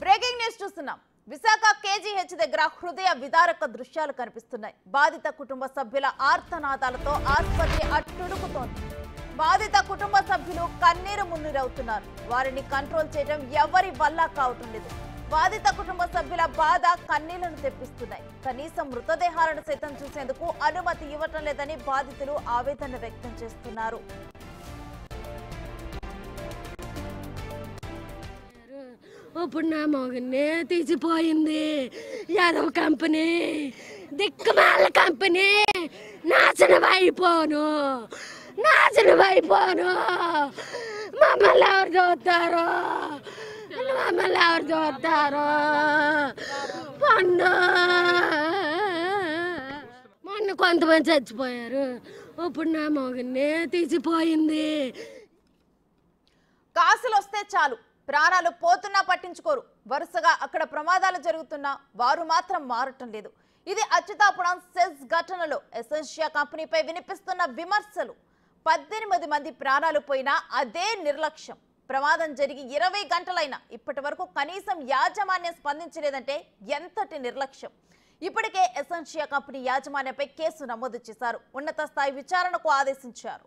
Breaking news చూస్తున్నాం. Visakha KGH దగ్గర హృదయ విదారక దృశ్యాలు కనిపిస్తున్నాయి. బాధిత కుటుంబ సభ్యుల ఆర్తనాదాలతో ఆసుపత్రి అట్టుడుకుతోంది. బాధిత కుటుంబ సభ్యులు కన్నీరు మున్నీరవుతున్నారు. వారిని కంట్రోల్ చేయడం ఎవరి వల్ల కావటం లేదు. బాధిత కుటుంబ సభ్యుల బాధ కన్నీళ్లను తెప్పిస్తున్నాయి. కనీసం మృతదేహాలను సైతం చూసేందుకు అనుమతి ఇవ్వటం లేదని బాధితులు ఆవేదన వ్యక్తం చేస్తున్నారు. ఇప్పుడు నా మొగనే తీసిపోయింది. యాదవ్ కంపెనీ, దిక్కుమాల కంపెనీ. నాశనం అయిపోను. మమ్మల్ని ఎవరు చూస్తారు? మొన్న కొంతమంది చచ్చిపోయారు. ఇప్పుడు నా మొగనే తీసిపోయింది. కాసులు వస్తే చాలు, ప్రాణాలు పోతున్నా పట్టించుకోరు. వరుసగా అక్కడ ప్రమాదాలు జరుగుతున్నా వారు మాత్రం మారటం లేదు. ఇది అచ్యుతాపురం సెస్ ఘటనలో ఎసెన్షియా కంపెనీపై వినిపిస్తున్న విమర్శలు. 18 మంది ప్రాణాలు పోయినా అదే నిర్లక్ష్యం. ప్రమాదం జరిగి 20 గంటలైనా ఇప్పటి వరకు కనీసం యాజమాన్యం స్పందించలేదంటే ఎంతటి నిర్లక్ష్యం. ఇప్పటికే ఎసెన్షియా కంపెనీ యాజమాన్యంపై కేసు నమోదు చేశారు. ఉన్నత స్థాయి విచారణకు ఆదేశించారు.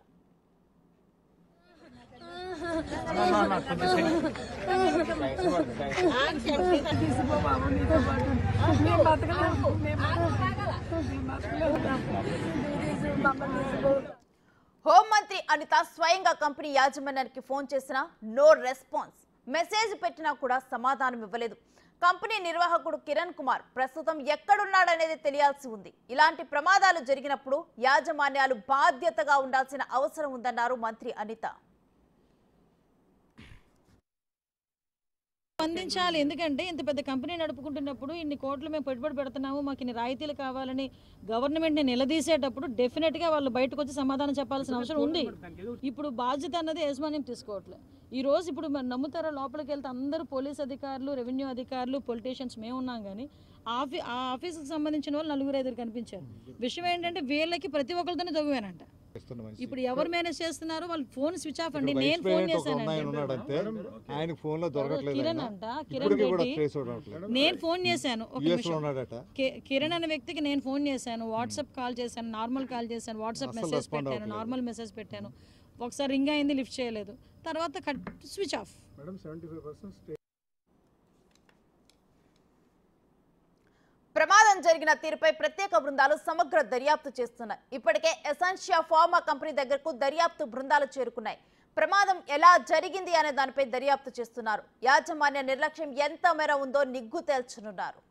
హోంమంత్రి అనిత స్వయంగా కంపెనీ యాజమాన్యానికి ఫోన్ చేసినా నో రెస్పాన్స్. మెసేజ్ పెట్టినా కూడా సమాధానం ఇవ్వలేదు. కంపెనీ నిర్వాహకుడు కిరణ్ కుమార్ ప్రస్తుతం ఎక్కడున్నాడనేది తెలియాల్సి ఉంది. ఇలాంటి ప్రమాదాలు జరిగినప్పుడు యాజమాన్యాలు బాధ్యతగా ఉండాల్సిన అవసరం ఉందన్నారు మంత్రి అనిత. స్పందించాలి. ఎందుకంటే ఇంత పెద్ద కంపెనీ నడుపుకుంటున్నప్పుడు ఇన్ని కోట్లు మేము పెట్టుబడి పెడుతున్నాము, మాకు ఇన్ని రాయితీలు కావాలని గవర్నమెంట్ని నిలదీసేటప్పుడు డెఫినెట్గా వాళ్ళు బయటకు వచ్చి సమాధానం చెప్పాల్సిన అవసరం ఉంది. ఇప్పుడు బాధ్యత అన్నది యాజమాన్యం తీసుకోవట్లేదు. ఈ రోజు ఇప్పుడు నమ్ముతారా, లోపలికి వెళ్తే అందరూ పోలీస్ అధికారులు, రెవెన్యూ అధికారులు, పొలిటీషియన్స్ మేము ఉన్నాం. కానీ ఆ ఆఫీస్కి సంబంధించిన వాళ్ళు 4-5 కనిపించారు. విషయం ఏంటంటే వీళ్ళకి ప్రతి ఒక్కరితోనే దొంగవేనంట. ఇప్పుడు ఎవరు మేనేజ్ చేస్తున్నారు? వాళ్ళు ఫోన్ స్విచ్ ఆఫ్ అండి. నేను ఫోన్ చేశాను, కిరణ్ అంట, కిరణ్ రెడ్డి. నేను ఫోన్ చేశాను, కిరణ్ అనే వ్యక్తికి నేను ఫోన్ చేశాను, వాట్సాప్ కాల్ చేశాను, నార్మల్ కాల్ చేశాను, వాట్సాప్ మెసేజ్ పెట్టాను, నార్మల్ మెసేజ్ పెట్టాను. ఒకసారి రింగ్ అయింది, లిఫ్ట్ చేయలేదు. తర్వాత స్విచ్ ఆఫ్. ప్రమాదం జరిగిన తీరుపై ప్రత్యేక బృందాలు సమగ్ర దర్యాప్తు చేస్తున్నాయి. ఇప్పటికే ఎసెన్షియా ఫార్మా కంపెనీ దగ్గరకు దర్యాప్తు బృందాలు చేరుకున్నాయి. ప్రమాదం ఎలా జరిగింది అనే దానిపై దర్యాప్తు చేస్తున్నారు. యాజమాన్య నిర్లక్ష్యం ఎంత మేర ఉందో నిగ్గు తేల్చనున్నారు.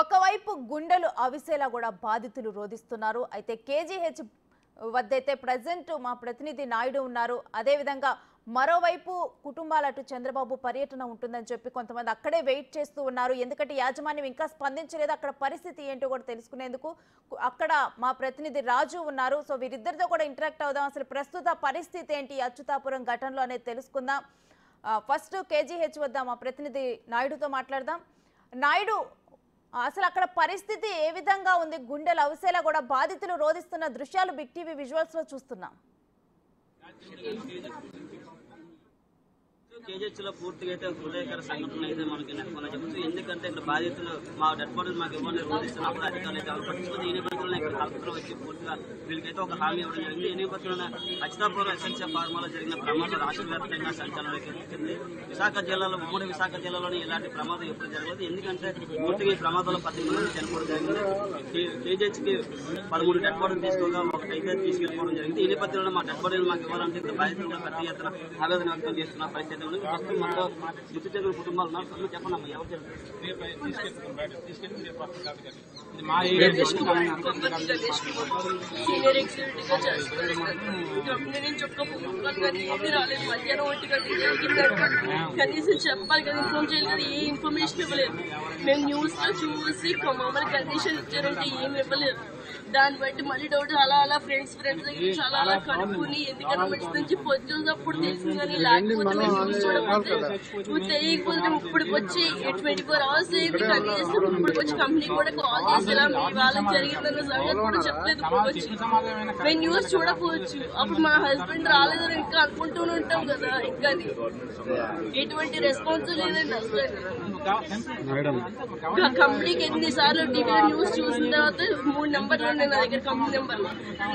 ఒకవైపు గుండెలు అవిసేలా కూడా బాధితులు రోధిస్తున్నారు. అయితే కేజీహెచ్ వద్దైతే ప్రజెంట్ మా ప్రతినిధి నాయుడు ఉన్నారు. అదేవిధంగా మరోవైపు కుటుంబాలు అటు చంద్రబాబు పర్యటన ఉంటుందని చెప్పి కొంతమంది అక్కడే వెయిట్ చేస్తూ ఉన్నారు. ఎందుకంటే యాజమాన్యం ఇంకా స్పందించలేదు. అక్కడ పరిస్థితి ఏంటో కూడా తెలుసుకునేందుకు అక్కడ మా ప్రతినిధి రాజు ఉన్నారు. సో వీరిద్దరితో కూడా ఇంటరాక్ట్ అవుదాం. అసలు ప్రస్తుత పరిస్థితి ఏంటి అచ్యుతాపురం ఘటనలో అనేది తెలుసుకుందాం. ఫస్ట్ కేజీహెచ్ వద్ద మా ప్రతినిధి నాయుడుతో మాట్లాడదాం. నాయుడు, అసలు అక్కడ పరిస్థితి ఏ విధంగా ఉంది? గుండెలు అవిసేలా కూడా బాధితులు రోధిస్తున్న దృశ్యాలు బిగ్ టీవీ విజువల్స్ లో చూస్తున్నాం. కేజీహెచ్లో పూర్తిగా అయితే హృదయకర సంఘటన అయితే మనకి మనం చెప్పచ్చు. ఎందుకంటే ఇక్కడ బాధితులు మా డెడ్ బాడీలు మాకు ఇవ్వని రోధిస్తున్నప్పుడు అధికారులు అయితే పట్టించుకుంది. ఈ నేపథ్యంలో ఇక్కడ కలెక్టర్ వచ్చి పూర్తిగా వీళ్ళకైతే ఒక హామీ ఇవ్వడం జరిగింది. ఈ నేపథ్యంలో అచ్యుతాపురం ఎసెన్షియా ఫార్మాలో జరిగిన ప్రమాదం రాష్ట్ర వ్యాప్తంగా సంచలనంలోకి వచ్చింది. విశాఖ జిల్లాలో, ఉమ్మడి విశాఖ జిల్లాలోని ఇలాంటి ప్రమాదం ఎప్పుడు జరగలేదు. ఎందుకంటే పూర్తిగా ఈ ప్రమాదంలో 18 మంది చనిపోవడం జరిగింది. కేజీహెచ్కి 13 డెడ్ బాడీలు తీసుకోగా ఒకటైతే తీసుకెళ్లిపోవడం జరిగింది. ఈ నేపథ్యంలో మా డెడ్ బాడీలు మాకు ఇవ్వాలంటే ఇక్కడ బాధితులు పెద్ద ఎత్తున ఆవేదన వ్యక్తం చేస్తున్న పరిస్థితి ఉంది. ప్రస్తుతం మనతో మృతి చెందిన కుటుంబాలు ఉన్నారు. అసలు చెప్పండి అమ్మా, ఎవరు చెప్పారు? సీనియర్ ఎగ్జిక్యూటివ్ గా చేస్తున్నాను. కంపెనీ నుంచి ఒక్క ఫోన్ కాల్ కానీ ఏమీ రాలేదు. మధ్యాహ్నం 1 గంటకి కనీసం చెప్పాలి కదా, ఇన్ఫార్మ్ చేయాలి కదా, ఏ ఇన్ఫర్మేషన్ ఇవ్వలేదు. మేము న్యూస్ లో చూసి మామూలు కండిషన్ ఇచ్చారంటే ఏమి ఇవ్వలేదు. దాన్ని బట్టి మళ్ళీ డౌట్ అలా ఫ్రెండ్స్ దగ్గర చాలా అలా కనుక్కుని ఎందుకన్నా మంచిదని చెప్పి వచ్చేటప్పుడు తెలిసింది. కానీ లేకపోతే మేము న్యూస్ చూడకపోతే తెలియకపోతే ఇప్పటికి వచ్చి 24 hours అయింది. కనీసం ఇప్పటికి వచ్చి కంపెనీ కూడా కాల్ చేసేలా మీ వాళ్ళకి జరిగిందన్న సంగతి కూడా చెప్పలేదు. ఇప్పుడు వచ్చి మేము న్యూస్ చూడకపోవచ్చు. అప్పుడు మా హస్బెండ్ రాలేదని ఇంకా అనుకుంటూనే ఉంటాం కదా. ఇంకా ఎటువంటి రెస్పాన్స్ లేదండి అసలు. కంపెనీకి ఎన్నిసార్లు టీవీలో న్యూస్ చూసిన తర్వాత 3 నెంబర్లు ఉన్నాయి నా దగ్గర, కంపెనీ నెంబర్లు.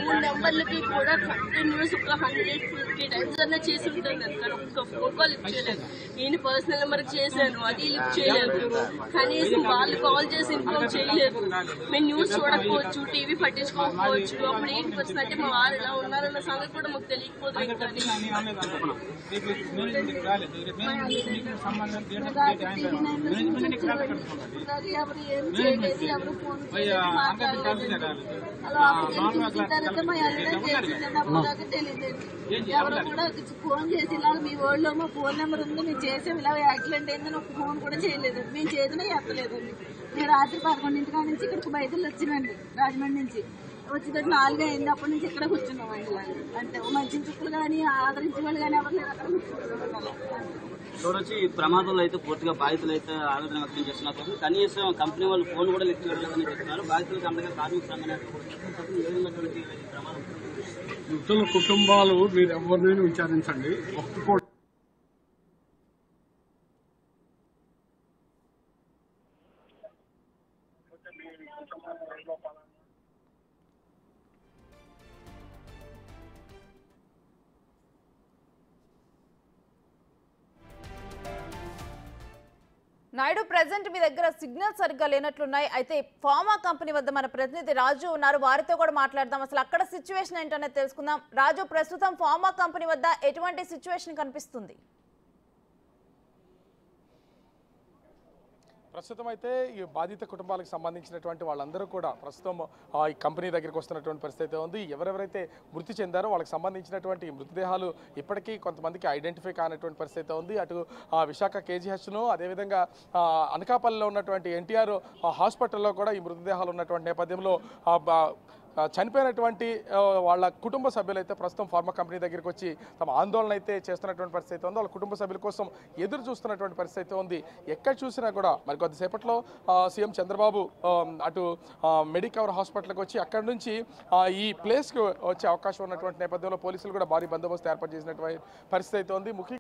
3 నెంబర్లకి కూడా కంటిన్యూస్ ఒక 150 times అన్నా చేసి ఉంటుంది. కానీ ఒక్క ఫోన్ కాల్ లిఫ్ట్ చేయలేదు. నేను పర్సనల్ నెంబర్ చేశాను, అది లిఫ్ట్ చేయలేదు. కనీసం వాళ్ళు కాల్ చేసి ఇన్ఫార్మ్ చేయలేదు. మేము న్యూస్ చూడకపోవచ్చు, టీవీ పట్టించుకోకపోవచ్చు. అప్పుడు ఏంటి పరిస్థితి అంటే మా వారు ఎలా ఉన్నారన్న సంగతి కూడా మాకు తెలియకపోతుంది. ఎవరు ఏం చేయలేదు, ఎవరు ఫోన్ అలా మా దాకా తెలియదు. ఎవరు కూడా ఫోన్ చేసి ఇలా మీ ఊళ్ళో మా ఫోన్ నెంబర్ ఉంది, మేము చేసాం, ఇలా యాక్సిడెంట్ అయిందని ఒక ఫోన్ కూడా చేయలేదు. మేము చేసినా ఎత్తలేదండి. నేను రాత్రి 11 నుంచి ఇక్కడికి బయటలు వచ్చినండి, రాజమండ్రి నుంచి వచ్చేటట్టు 4 అయింది. అప్పటి నుంచి ఇక్కడ కూర్చున్నామండి. అంటే మంచి చుక్కలు కానీ ఆదరించే వాళ్ళు కానీ ఎవరు లేరు, అక్కడ కూర్చున్నాం. చూడొచ్చి ఈ ప్రమాదంలో అయితే పూర్తిగా బాధితులు అయితే ఆవేదన వ్యక్తం చేస్తున్నారు. కనీసం కంపెనీ వాళ్ళు ఫోన్ కూడా లిఫ్ట్ చేయలేదని చెప్తున్నారు. బాధితులకు అందరికీ కార్మిక సంఘం ప్రమాదం మృతుల కుటుంబాలు మీరు ఎవరినైనా విచారించండి. ఒక్క నాయుడు, ప్రెజెంట్ మీ దగ్గర సిగ్నల్ సరిగ్గా లేనట్లున్నాయి. అయితే ఫార్మా కంపెనీ వద్ద మన ప్రతినిధి రాజు ఉన్నారు, వారితో కూడా మాట్లాడదాం. అసలు అక్కడ సిచ్యువేషన్ ఏంటనేది తెలుసుకుందాం. రాజు, ప్రస్తుతం ఫార్మా కంపెనీ వద్ద ఎటువంటి సిచ్యువేషన్ కనిపిస్తుంది? ప్రస్తుతం అయితే ఈ బాధిత కుటుంబాలకు సంబంధించినటువంటి వాళ్ళందరూ కూడా ప్రస్తుతం ఈ కంపెనీ దగ్గరికి వస్తున్నటువంటి పరిస్థితి ఉంది. ఎవరెవరైతే మృతి చెందారో వాళ్ళకి సంబంధించినటువంటి మృతదేహాలు ఇప్పటికీ కొంతమందికి ఐడెంటిఫై కానటువంటి పరిస్థితి ఉంది. అటు విశాఖ కేజీహెచ్ను, అదేవిధంగా అనకాపల్లిలో ఉన్నటువంటి ఎన్టీఆర్ హాస్పిటల్లో కూడా ఈ మృతదేహాలు ఉన్నటువంటి నేపథ్యంలో చనిపోయినటువంటి వాళ్ళ కుటుంబ సభ్యులైతే ప్రస్తుతం ఫార్మా కంపెనీ దగ్గరికి వచ్చి తమ ఆందోళన అయితే చేస్తున్నటువంటి పరిస్థితి ఉంది. వాళ్ళ కుటుంబ సభ్యుల కోసం ఎదురు చూస్తున్నటువంటి పరిస్థితి ఉంది. ఎక్కడ చూసినా కూడా మరి కొద్దిసేపట్లో సీఎం చంద్రబాబు అటు మెడికవర్ హాస్పిటల్కి వచ్చి అక్కడి నుంచి ఈ ప్లేస్కి వచ్చే అవకాశం ఉన్నటువంటి నేపథ్యంలో పోలీసులు కూడా భారీ బందోబస్తు ఏర్పాటు చేసినటువంటి పరిస్థితి ఉంది. ముఖ్యంగా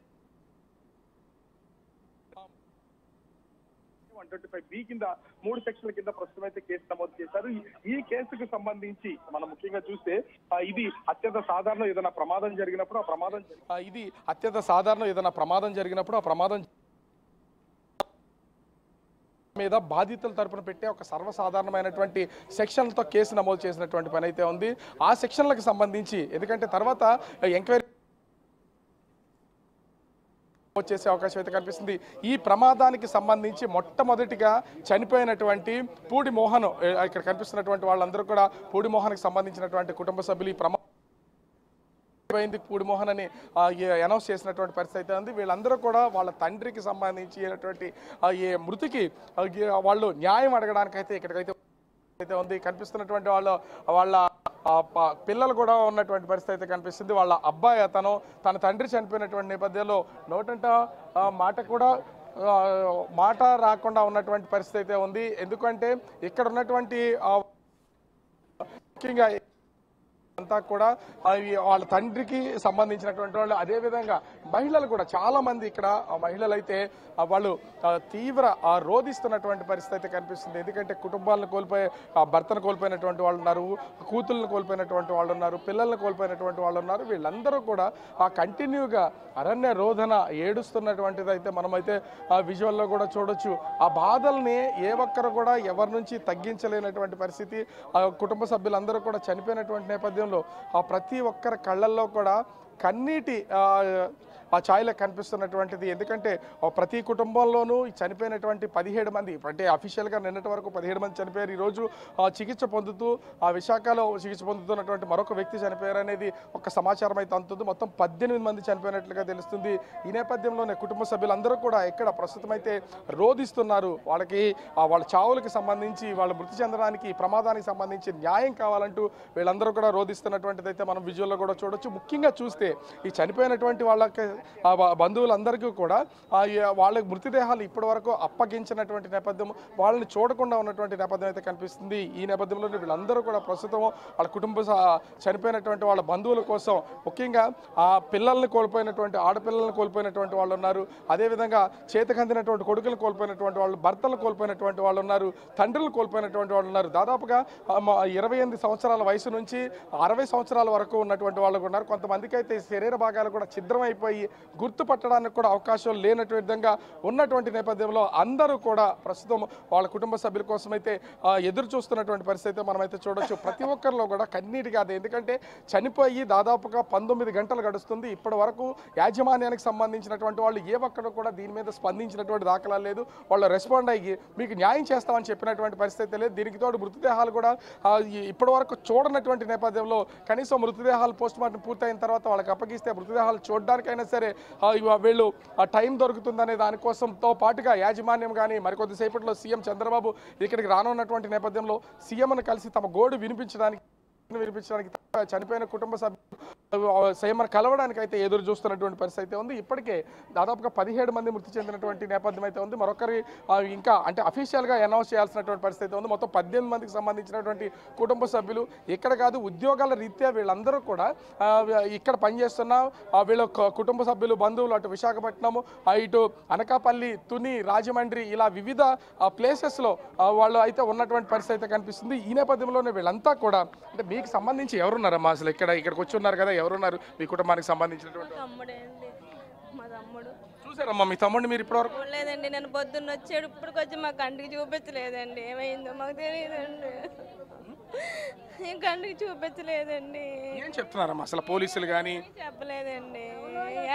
125B కింద 3 సెక్షన్ల కింద ప్రస్తుతం అయితే కేసు నమోదు చేశారు. ఈ కేసుకు సంబంధించి మనం ముఖ్యంగా చూస్తే ఇది అత్యంత సాధారణ ఏదైనా ప్రమాదం జరిగినప్పుడు ఆ ప్రమాదం మీద బాధితుల తరపున పెట్టే ఒక సర్వసాధారణమైనటువంటి సెక్షన్లతో కేసు నమోదు చేసినటువంటి పని అయితే ఉంది. ఆ సెక్షన్లకు సంబంధించి ఎందుకంటే తర్వాత ఎంక్వైరీ వచ్చేసే అవకాశం అయితే కనిపిస్తుంది. ఈ ప్రమాదానికి సంబంధించి మొట్టమొదటిగా చనిపోయినటువంటి పూడి మోహన్, ఇక్కడ కనిపిస్తున్నటువంటి వాళ్ళందరూ కూడా పూడి మోహన్కి సంబంధించినటువంటి కుటుంబ సభ్యులు ఈ ప్రమాదం పూడి మోహన్ అని అనౌన్స్ చేసినటువంటి పరిస్థితి ఉంది. వీళ్ళందరూ కూడా వాళ్ళ తండ్రికి సంబంధించినటువంటి ఈ మృతికి వాళ్ళు న్యాయం అడగడానికైతే ఇక్కడికైతే ఉంది. కనిపిస్తున్నటువంటి వాళ్ళ పిల్లలు కూడా ఉన్నటువంటి పరిస్థితి అయితే కనిపిస్తుంది. వాళ్ళ అబ్బాయి తన తండ్రి చనిపోయినటువంటి నేపథ్యంలో నోటంట మాట రాకుండా ఉన్నటువంటి పరిస్థితి అయితే ఉంది. ఎందుకంటే ఇక్కడ ఉన్నటువంటి ముఖ్యంగా అంతా కూడా వాళ్ళ తండ్రికి సంబంధించినటువంటి వాళ్ళు, అదేవిధంగా మహిళలు కూడా చాలా మంది ఇక్కడ మహిళలు అయితే వాళ్ళు తీవ్ర రోధిస్తున్నటువంటి పరిస్థితి అయితే కనిపిస్తుంది. ఎందుకంటే కుటుంబాలను కోల్పోయే భర్తను కోల్పోయినటువంటి వాళ్ళు ఉన్నారు, కూతుళ్ళను కోల్పోయినటువంటి వాళ్ళు ఉన్నారు, పిల్లలను కోల్పోయినటువంటి వాళ్ళు ఉన్నారు. వీళ్ళందరూ కూడా కంటిన్యూగా అరణ్య రోధన ఏడుస్తున్నటువంటిది అయితే మనమైతే విజువల్లో కూడా చూడొచ్చు. ఆ బాధల్ని ఏ ఒక్కరు కూడా ఎవరి నుంచి తగ్గించలేనటువంటి పరిస్థితి. కుటుంబ సభ్యులందరూ కూడా చనిపోయినటువంటి నేపథ్యంలో ప్రతి ఒక్కరి కళ్ళల్లో కూడా కన్నీటి ఆ ఛాయలో కనిపిస్తున్నటువంటిది. ఎందుకంటే ప్రతి కుటుంబంలోనూ చనిపోయినటువంటి 17 మంది, అంటే అఫీషియల్గా నిన్నటి వరకు 17 మంది చనిపోయారు. ఈరోజు చికిత్స పొందుతూ విశాఖలో చికిత్స పొందుతున్నటువంటి మరొక వ్యక్తి చనిపోయారు అనేది ఒక సమాచారం అయితే అందుతుంది. మొత్తం 18 మంది చనిపోయినట్లుగా తెలుస్తుంది. ఈ నేపథ్యంలోనే కుటుంబ సభ్యులందరూ కూడా ఇక్కడ ప్రస్తుతం అయితే రోధిస్తున్నారు. వాళ్ళకి వాళ్ళ చావులకు సంబంధించి, వాళ్ళ మృతి చెందడానికి, ప్రమాదానికి సంబంధించి న్యాయం కావాలంటూ వీళ్ళందరూ కూడా రోధిస్తున్నటువంటిది అయితే మనం విజువల్లో కూడా చూడొచ్చు. ముఖ్యంగా చూస్తే ఈ చనిపోయినటువంటి వాళ్ళకి బంధువులందరికీ కూడా వాళ్ళ మృతదేహాలు ఇప్పటి వరకు అప్పగించినటువంటి నేపథ్యం, వాళ్ళని చూడకుండా ఉన్నటువంటి నేపథ్యం అయితే కనిపిస్తుంది. ఈ నేపథ్యంలో వీళ్ళందరూ కూడా ప్రస్తుతం వాళ్ళ కుటుంబ చనిపోయినటువంటి వాళ్ళ బంధువుల కోసం, ముఖ్యంగా ఆ పిల్లల్ని కోల్పోయినటువంటి ఆడపిల్లల్ని కోల్పోయినటువంటి వాళ్ళు ఉన్నారు. అదేవిధంగా చేతకందినటువంటి కొడుకులను కోల్పోయినటువంటి వాళ్ళు, భర్తలు కోల్పోయినటువంటి వాళ్ళు ఉన్నారు, తండ్రులు కోల్పోయినటువంటి వాళ్ళు ఉన్నారు. దాదాపుగా 28 సంవత్సరాల వయసు నుంచి 60 సంవత్సరాల వరకు ఉన్నటువంటి వాళ్ళు ఉన్నారు. కొంతమందికి అయితే శరీర భాగాలు కూడా ఛిద్రమైపోయి గుర్తుపట్టడానికి కూడా అవకాశం లేనటువంటి విధంగా ఉన్నటువంటి నేపథ్యంలో అందరూ కూడా ప్రస్తుతం వాళ్ళ కుటుంబ సభ్యుల కోసం అయితే ఎదురు చూస్తున్నటువంటి పరిస్థితి మనమైతే చూడొచ్చు. ప్రతి ఒక్కరిలో కూడా కన్నీటి కాదు. ఎందుకంటే చనిపోయి దాదాపుగా 19 గంటలు గడుస్తుంది. ఇప్పటి వరకు యాజమాన్యానికి సంబంధించినటువంటి వాళ్ళు ఏ ఒక్కరు కూడా దీని మీద స్పందించినటువంటి దాఖలాలు లేదు. వాళ్ళు రెస్పాండ్ అయ్యి మీకు న్యాయం చేస్తామని చెప్పినటువంటి పరిస్థితి లేదు. దీనికి తోడు మృతదేహాలు కూడా ఇప్పటి వరకు చూడనటువంటి నేపథ్యంలో కనీసం మృతదేహాలు పోస్ట్ మార్టం పూర్తయిన తర్వాత వాళ్ళకి అప్పగిస్తే మృతదేహాలు చూడడానికైనా సరే వీళ్ళు టైం దొరుకుతుందనే దానికోసంతో పాటుగా యాజమాన్యం కానీ మరికొద్దిసేపట్లో సీఎం చంద్రబాబు ఇక్కడికి రానున్నటువంటి నేపథ్యంలో సీఎంను కలిసి తమ గోడు వినిపించడానికి చనిపోయిన కుటుంబ సభ్యులు సీఎంను కలవడానికి అయితే ఎదురు చూస్తున్నటువంటి పరిస్థితి అయితే ఉంది. ఇప్పటికే దాదాపుగా 17 మంది మృతి చెందినటువంటి నేపథ్యం అయితే ఉంది. మరొకరి ఇంకా అంటే అఫీషియల్గా అనౌన్స్ చేయాల్సినటువంటి పరిస్థితి ఉంది. మొత్తం 18 మందికి సంబంధించినటువంటి కుటుంబ సభ్యులు ఇక్కడ కాదు, ఉద్యోగాల రీత్యా వీళ్ళందరూ కూడా ఇక్కడ పనిచేస్తున్న వీళ్ళ కుటుంబ సభ్యులు, బంధువులు అటు విశాఖపట్నం, ఇటు అనకాపల్లి, తుని, రాజమండ్రి ఇలా వివిధ ప్లేసెస్లో వాళ్ళు అయితే ఉన్నటువంటి పరిస్థితి అయితే కనిపిస్తుంది. ఈ నేపథ్యంలోనే వీళ్ళంతా కూడా అంటే మీకు సంబంధించి ఎవరున్నారమ్మా అసలు ఇక్కడికి వచ్చి ఉన్నారు కదా, ఎవరున్నారు మీ కుటుంబానికి సంబంధించినటువంటి? మా తమ్ముడు. చూసారమ్మా మీ తమ్ముడిని మీరు ఇప్పటివరకు? లేదండి, నేను పొద్దున్న వచ్చాడు, ఇప్పటికొచ్చి మా కంటికి చూపించలేదండి. ఏమైందో మాకు తెలియదండి, కంటికి చూపించలేదండి. ఏం చెప్తున్నారమ్మా అసలు పోలీసులు కానీ? చెప్పలేదండి,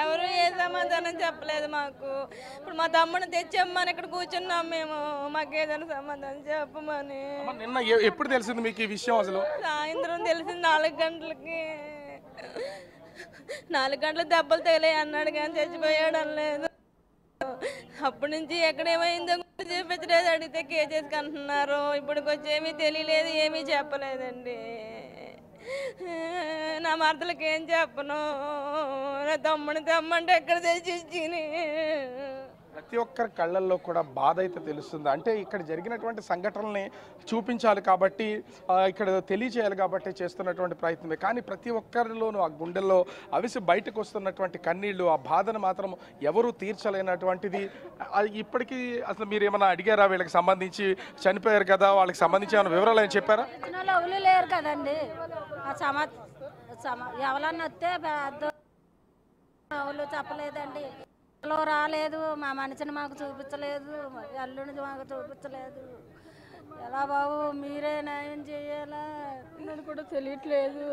ఎవరు ఏ సమాధానం చెప్పలేదు మాకు. ఇప్పుడు మా తమ్ముడిని తెచ్చామని ఇక్కడ కూర్చున్నాం మేము, మాకు ఏదైనా సమాధానం చెప్పమని. నిన్న ఎప్పుడు తెలిసింది మీకు ఈ విషయం? అసలు సాయంత్రం తెలిసింది 4 గంటలకి. 4 గంటలకు దెబ్బలు తగిలాయి అన్నాడు కానీ చచ్చిపోయాడు అనలేదు. అప్పటి నుంచి ఎక్కడేమైందో చూపించలేదు, అడిగితే కేజెస్కి అంటున్నారు. ఇప్పటికి వచ్చి ఏమీ తెలియలేదు, ఏమీ చెప్పలేదండి. నా మరదలకి ఏం చెప్పను, నా తమ్ముడిని తెమ్మంటే ఎక్కడ తెచ్చి ప్రతి ఒక్కరి కళ్ళల్లో కూడా బాధ అయితే తెలుస్తుంది. అంటే ఇక్కడ జరిగినటువంటి సంఘటనల్ని చూపించాలి కాబట్టి, ఇక్కడ తెలియచేయాలి కాబట్టి చేస్తున్నటువంటి ప్రయత్నమే. కానీ ప్రతి ఒక్కరిలోనూ ఆ గుండెల్లో అవిసి బయటకు వస్తున్నటువంటి కన్నీళ్లు, ఆ బాధను మాత్రం ఎవరూ తీర్చలేనటువంటిది. ఇప్పటికీ అసలు మీరు ఏమైనా అడిగారా వీళ్ళకి సంబంధించి? చనిపోయారు కదా, వాళ్ళకి సంబంధించి ఏమైనా వివరాలు ఏం చెప్పారా? ఎవరు లేరు కదండి, ఎవరన్నా వస్తే ఎవరు చెప్పలేదండి. రాలేదు, మా మనిషిని మాకు చూపించలేదు, అల్లుని మాకు చూపించలేదు. ఎలా బాబు మీరే న్యాయం చేయాలా అని కూడా తెలియట్లేదు.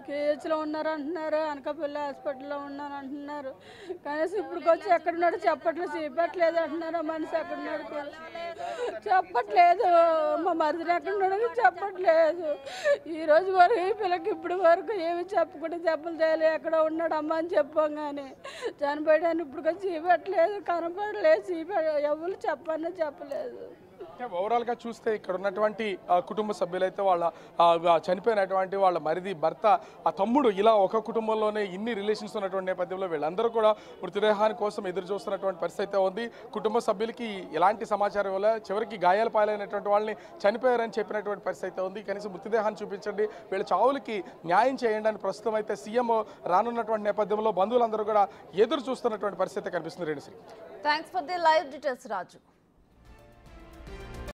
కేహెచ్లో ఉన్నారంటున్నారు, అనకాపల్లి హాస్పిటల్లో ఉన్నారంటున్నారు. కనీసం ఇప్పటికి వచ్చి ఎక్కడున్నాడు చెప్పట్లేదు అంటున్నారు. మనిషి ఎక్కడున్నాడు చెప్పట్లేదు, మా మరిదిని ఎక్కడున్నాడు చెప్పట్లేదు. ఈరోజు వరకు ఈ పిల్లకి ఇప్పటి వరకు ఏమి చెప్పకుండా దెబ్బలు తేలి ఎక్కడ ఉన్నాడు అమ్మ అని చెప్పాం. కానీ చనిపోయాడని ఇప్పటికి వచ్చి చూపెట్టలేదు, కనపడలేదు, ఎవరు చెప్పని చెప్పలేదు. ఓవరాల్గా చూస్తే ఇక్కడ ఉన్నటువంటి కుటుంబ సభ్యులైతే వాళ్ళ చనిపోయినటువంటి వాళ్ళ మరిది, భర్త, ఆ తమ్ముడు ఇలా ఒక కుటుంబంలోనే ఇన్ని రిలేషన్స్ ఉన్నటువంటి నేపథ్యంలో వీళ్ళందరూ కూడా మృతదేహాని కోసం ఎదురు చూస్తున్నటువంటి పరిస్థితి ఉంది. కుటుంబ సభ్యులకి ఎలాంటి సమాచారం వల్ల చివరికి గాయాల పాలైనటువంటి వాళ్ళని చనిపోయారని చెప్పినటువంటి పరిస్థితి ఉంది. కనీసం మృతదేహాన్ని చూపించండి, వీళ్ళ చావులకి న్యాయం చేయండి అని ప్రస్తుతం అయితే సీఎం రానున్నటువంటి నేపథ్యంలో బంధువులందరూ కూడా ఎదురు చూస్తున్నటువంటి పరిస్థితి కనిపిస్తుంది. Renusri, thanks for the live details Raju.